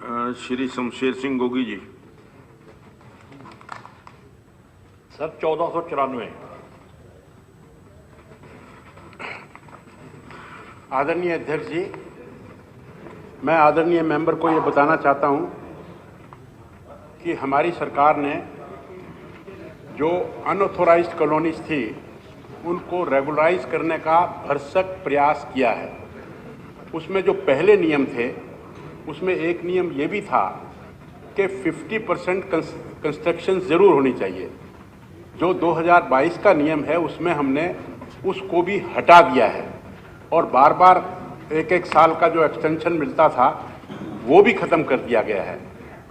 श्री शमशेर सिंह गोगी जी। Sir 1494। आदरणीय अध्यक्ष जी, मैं आदरणीय मेंबर को ये बताना चाहता हूं कि हमारी सरकार ने जो अनऑथोराइज्ड कॉलोनीज थी उनको रेगुलराइज करने का भरसक प्रयास किया है। उसमें जो पहले नियम थे उसमें एक नियम ये भी था कि 50% कंस्ट्रक्शन ज़रूर होनी चाहिए। जो 2022 का नियम है उसमें हमने उसको भी हटा दिया है और बार बार एक साल का जो एक्सटेंशन मिलता था वो भी ख़त्म कर दिया गया है।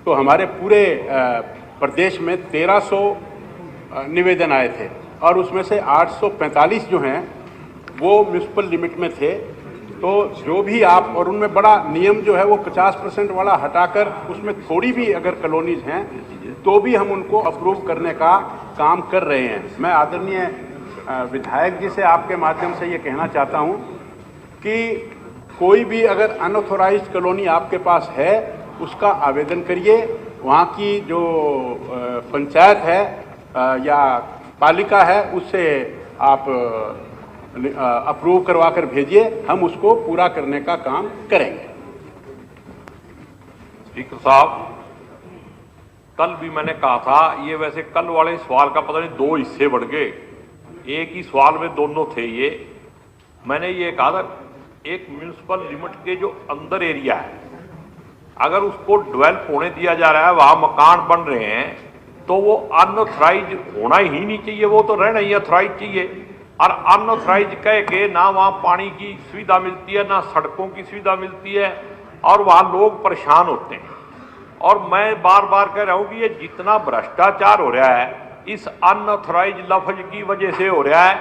तो हमारे पूरे प्रदेश में 1300 निवेदन आए थे और उसमें से 845 जो हैं वो म्यूनसिपल लिमिट में थे। तो जो भी आप, और उनमें बड़ा नियम जो है वो 50% वाला हटाकर उसमें थोड़ी भी अगर कॉलोनीज हैं तो भी हम उनको अप्रूव करने का काम कर रहे हैं। मैं आदरणीय विधायक जी से आपके माध्यम से ये कहना चाहता हूँ कि कोई भी अगर अनऑथोराइज्ड कॉलोनी आपके पास है उसका आवेदन करिए। वहाँ की जो पंचायत है या पालिका है उससे आप अप्रूव करवा कर भेजिए, हम उसको पूरा करने का काम करेंगे। स्पीकर साहब, कल भी मैंने कहा था, ये वैसे कल वाले सवाल का पता नहीं 2 हिस्से बढ़ गए, एक ही सवाल में दोनों थे। ये मैंने ये कहा था, एक म्यूनिसिपल लिमिट के जो अंदर एरिया है अगर उसको डेवलप होने दिया जा रहा है, वहां मकान बन रहे हैं, तो वो अनऑथराइज होना ही नहीं चाहिए, वो तो रहना ही ऑथराइज चाहिए। और अनऑथराइज कह के ना वहाँ पानी की सुविधा मिलती है, ना सड़कों की सुविधा मिलती है, और वहाँ लोग परेशान होते हैं। और मैं बार बार कह रहा हूँ कि ये जितना भ्रष्टाचार हो रहा है इस अनऑथराइज लफ्ज की वजह से हो रहा है।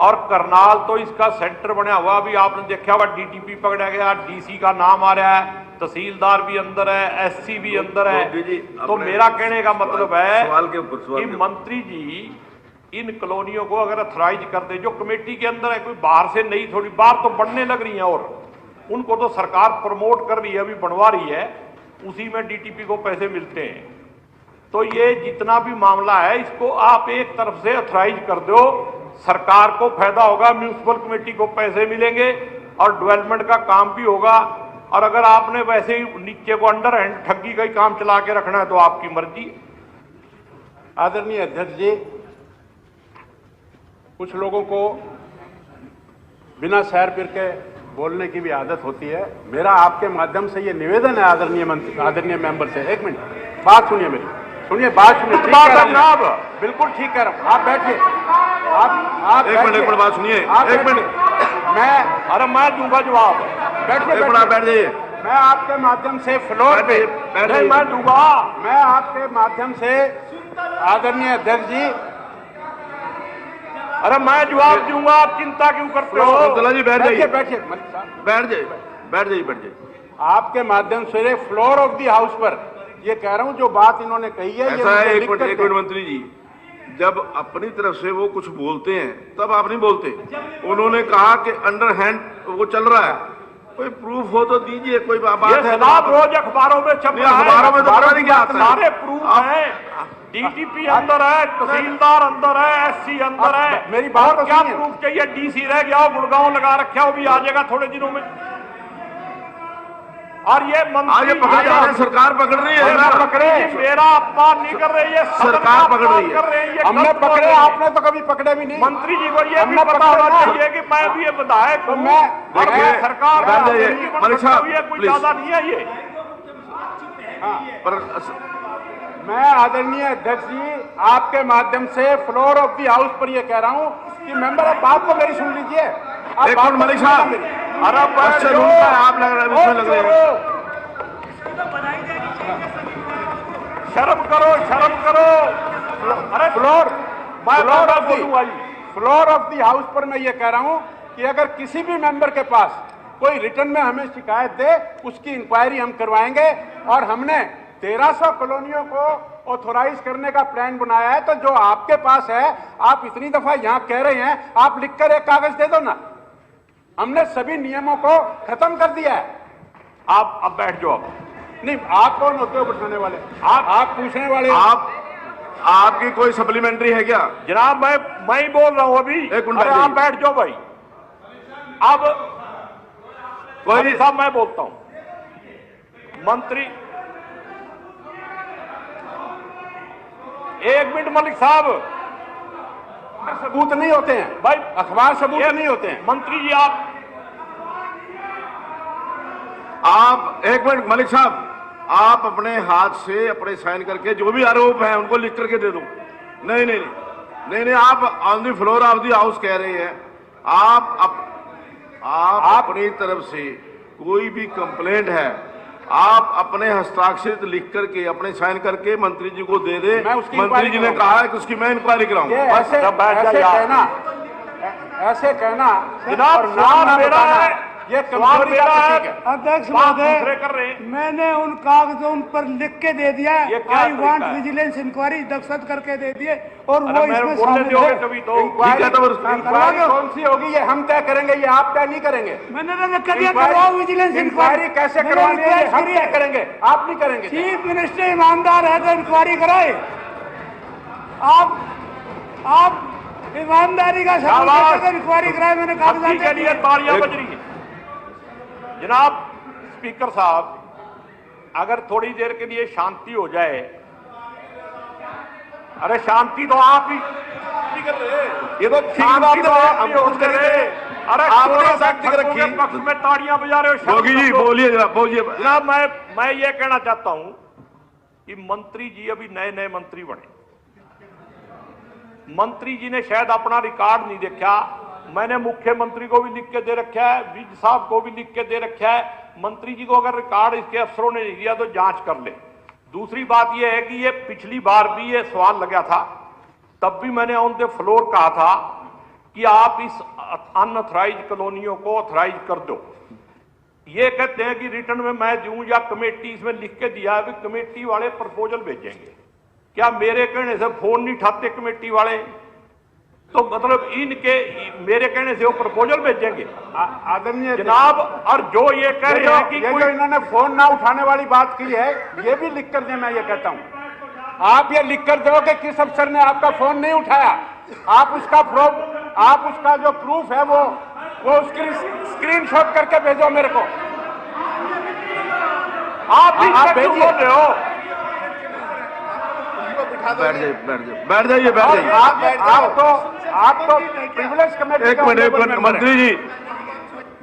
और करनाल तो इसका सेंटर बना हुआ, अभी आपने देखा हुआ डीटीपी पकड़ा गया, डीसी का नाम आ रहा है, तहसीलदार भी अंदर है, एससी भी अंदर है। तो मेरा कहने का मतलब है कि मंत्री जी इन कॉलोनियों को अगर अथराइज कर दे, जो कमेटी के अंदर है, कोई बाहर से नहीं, थोड़ी बाहर तो बनने लग रही है और उनको तो सरकार प्रमोट कर रही है, अभी बनवा रही है, उसी में डीटीपी को पैसे मिलते हैं। तो ये जितना भी मामला है इसको आप एक तरफ से अथराइज कर दो, सरकार को फायदा होगा, म्यूनिसिपल कमेटी को पैसे मिलेंगे और डेवलपमेंट का काम भी होगा। और अगर आपने वैसे ही नीचे को अंडर हैंड ठगी का ही काम चला के रखना है तो आपकी मर्जी। आदरणीय अध्यक्ष जी, कुछ लोगों को बिना सैर फिर के बोलने की भी आदत होती है। मेरा आपके माध्यम से ये निवेदन है आदरणीय मेंबर से, एक मिनट बात सुनिए मेरी, सुनिए बात सुनिए। बिल्कुल ठीक कह रहा हूँ, आप बैठिए, आप एक मिनट बात सुनिए, एक मिनट। मैं दूंगा जवाब, बैठिए, बैठ जाइए। मैं आपके माध्यम से फ्लोर पे मैं दूंगा, मैं आपके माध्यम से आदरणीय अध्यक्ष जी, अरे मैं जवाब दूंगा, आप चिंता क्यों करते हो? अब्दुल्ला जी बैठ जाइए, बैठिए, बैठ जाइए। आपके माध्यम से फ्लोर ऑफ द हाउस पर ये कह रहा हूं, जो बात इन्होंने कही है ऐसा है। एक मिनट मंत्री जी, जब अपनी तरफ से वो कुछ बोलते हैं तब आप नहीं बोलते। उन्होंने कहा कि अंडर हैंड वो चल रहा है, कोई प्रूफ हो तो दीजिए। कोई बात है रोज अखबारों में छप रहा है, अखबारों में तो पता नहीं क्या आता है, सारे प्रूफ हैं। डीटीपी अंदर है, तहसीलदार अंदर है, एससी अंदर है, मेरी बात क्या प्रूफ चाहिए? डीसी रह गया, गुड़गांव लगा रखा, वो भी आ जाएगा थोड़े दिनों में। और ये मंत्री पकड़ जा रहे हैं, सरकार पकड़ रही है, पकड़े, मेरा अपमान नहीं कर रही है, सरकार पकड़ रही है। हमने पकड़े, आपने तो कभी पकड़े भी नहीं। मंत्री जी को ये भी पता होना चाहिए कि मैं भी ये विधायक हूं, सरकार कोई ज्यादा नहीं है ये। मैं आदरणीय अध्यक्ष जी आपके माध्यम से फ्लोर ऑफ द हाउस पर ये कह रहा हूं कि मेंबर, आप बात तो मेरी सुन लीजिए। एक मिनट मलिक साहब, अरे आप लग रहे हैं, शर्म करो, शर्म करो। अरे फ्लोर ऑफ द हाउस पर मैं ये कह रहा हूं कि अगर किसी भी मेंबर के पास कोई रिटर्न में हमें शिकायत दे, उसकी इंक्वायरी हम करवाएंगे। और हमने 1300 कॉलोनियों को ऑथोराइज करने का प्लान बनाया है। तो जो आपके पास है, आप इतनी दफा यहां कह रहे हैं, आप लिखकर एक कागज दे दो ना। हमने सभी नियमों को खत्म कर दिया है। आप अब बैठ जाओ। नहीं, आप कौन होते हो उठाने वाले? आप पूछने वाले हो? आपकी कोई सप्लीमेंट्री है क्या? जनाब मैं ही बोल रहा हूं अभी। एक मिनट अरे आप बैठ जाओ भाई। अब कोई साहब मैं बोलता हूं, मंत्री 1 मिनट मलिक साहब। सबूत नहीं होते हैं भाई अखबार सबूत नहीं होते हैं। मंत्री जी आप 1 मिनट मलिक साहब, आप अपने हाथ से अपने साइन करके जो भी आरोप हैं उनको लिख करके दे दो। नहीं नहीं नहीं नहीं नहीं, आप on the floor of the house कह रहे हैं। आप अपनी तरफ से कोई भी कंप्लेंट है आप अपने हस्ताक्षरित लिख करके अपने साइन करके मंत्री जी को दे दे। मंत्री जी ने कहा है कि उसकी मैं इंक्वायरी कराऊंगा। ऐसे कहना जनाब सवाल मेरा है, ये सवाल मेरा है। अध्यक्ष बात दूसरे महोदय, कर रहे हैं। मैंने उन कागजों पर लिख के दे दिया, ये क्या आई तरीका वांट है? विजिलेंस इंक्वायरी दस्तखत करके दे दिए और अरे वो मेरे इसमें बोलने शामिल दोगे है। कभी तो ठीक है, तो इंक्वायरी कौन सी होगी ये हम तय करेंगे, ये आप तय नहीं करेंगे। मैंने तो लिख दिया, करवाओ विजिलेंस इंक्वायरी कैसे मैंने करवानी है ये रिक्वेस्ट हम करी तय है। करेंगे, आप नहीं करेंगे। चीफ मिनिस्टर ईमानदार है तो इंक्वायरी कराए। आप ईमानदारी का सबूत देकर इंक्वायरी कराए। मैंने कागजात के लिए तालियां बज रही है। जनाब स्पीकर साहब, अगर थोड़ी देर के लिए शांति हो जाए। अरे शांति तो आप ही कर रहे, ये तो शांति तो आप ही कर रहे। अरे आपने पक्ष में ताड़ियां बजा रहे हो। योगी जी बोलिए जनाब, बोलिए जनाब मैं ये कहना चाहता हूं कि मंत्री जी अभी नए नए मंत्री बने। मंत्री जी ने शायद अपना रिकॉर्ड नहीं देखा। मैंने मुख्यमंत्री को भी लिख के दे रखा है, विज साहब को भी लिख के दे रखा है। मंत्री जी को अगर रिकॉर्ड इसके अफसरों ने नहीं दिया तो जांच कर ले। दूसरी बात यह है कि ये पिछली बार भी ये सवाल लगा था, तब भी मैंने ऑन द फ्लोर कहा था कि आप इस अनऑथराइज्ड कॉलोनियों को ऑथराइज कर दो। ये कहते हैं कि रिटर्न में मैं दूं या कमेटी, इसमें लिख के दिया है कि कमेटी वाले प्रपोजल भेजेंगे। क्या मेरे कहने से फोन नहीं उठाते कमेटी वाले? तो मतलब इनके मेरे कहने से वो प्रपोजल भेजेंगे आदरणीय जनाब। और जो ये कह रहे हैं कि जो इन्होंने फोन ना उठाने वाली बात की है, ये भी लिख कर दे। मैं ये कहता हूं आप ये लिख कर दो कि किस अफसर ने आपका फोन नहीं उठाया। आप उसका जो प्रूफ है वो स्क्रीनशॉट करके भेजो मेरे को। आप भेजिए हो। बैठ जाइए। आप तो प्रिविलेज कमेटी। एक मिनट मंत्री जी,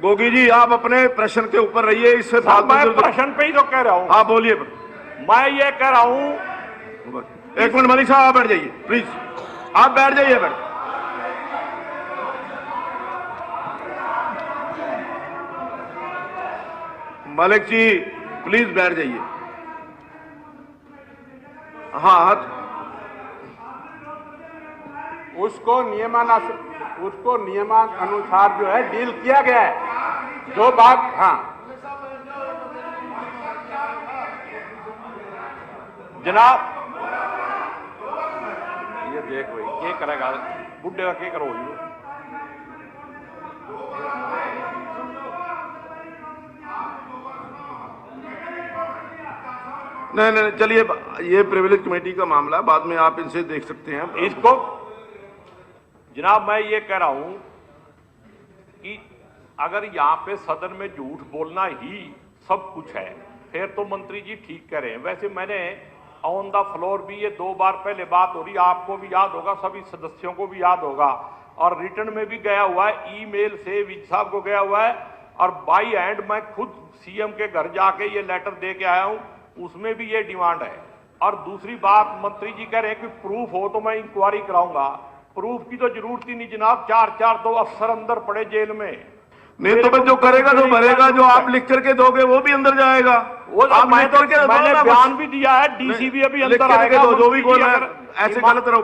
गोगी जी आप अपने प्रश्न के ऊपर रहिए। इससे मैं प्रश्न पे ही तो कह रहा हूं। आप बोलिए। मैं ये कह रहा हूं, 1 मिनट मलिक साहब आप बैठ जाइए प्लीज। आप बैठ जाइए। मलिक जी प्लीज बैठ जाइए। हाँ उसको नियमानुसार जो है डील किया गया है। जो बात जनाब ये देख भाई क्या करेगा बुढ़े का क्या करो। नहीं चलिए, ये प्रिविलेज कमेटी का मामला है, बाद में आप इनसे देख सकते हैं इसको। जनाब मैं ये कह रहा हूं कि अगर यहां पे सदन में झूठ बोलना ही सब कुछ है फिर तो मंत्री जी ठीक कह रहे हैं। वैसे मैंने ऑन द फ्लोर भी ये 2 बार पहले बात हो रही, आपको भी याद होगा, सभी सदस्यों को भी याद होगा, और रिटर्न में भी गया हुआ है, ईमेल से विज साहब को गया हुआ है, और बाई हैंड मैं खुद सीएम के घर जाके ये लेटर दे के आया हूं, उसमें भी ये डिमांड है। और दूसरी बात मंत्री जी कह रहे हैं कि प्रूफ हो तो मैं इंक्वायरी कराऊंगा। प्रूफ की तो जरूरत ही नहीं जनाब, 4 2 अफसर अंदर पड़े जेल में। नहीं तो जो करेगा तो भरेगा, जो आप लिख करके दोगे वो भी अंदर जाएगा। वो आप मैं लिख करके मैंने बयान भी दिया है, डीसीबी अभी अंदर आएगा। जो भी बोलना है ऐसे गलत रहो।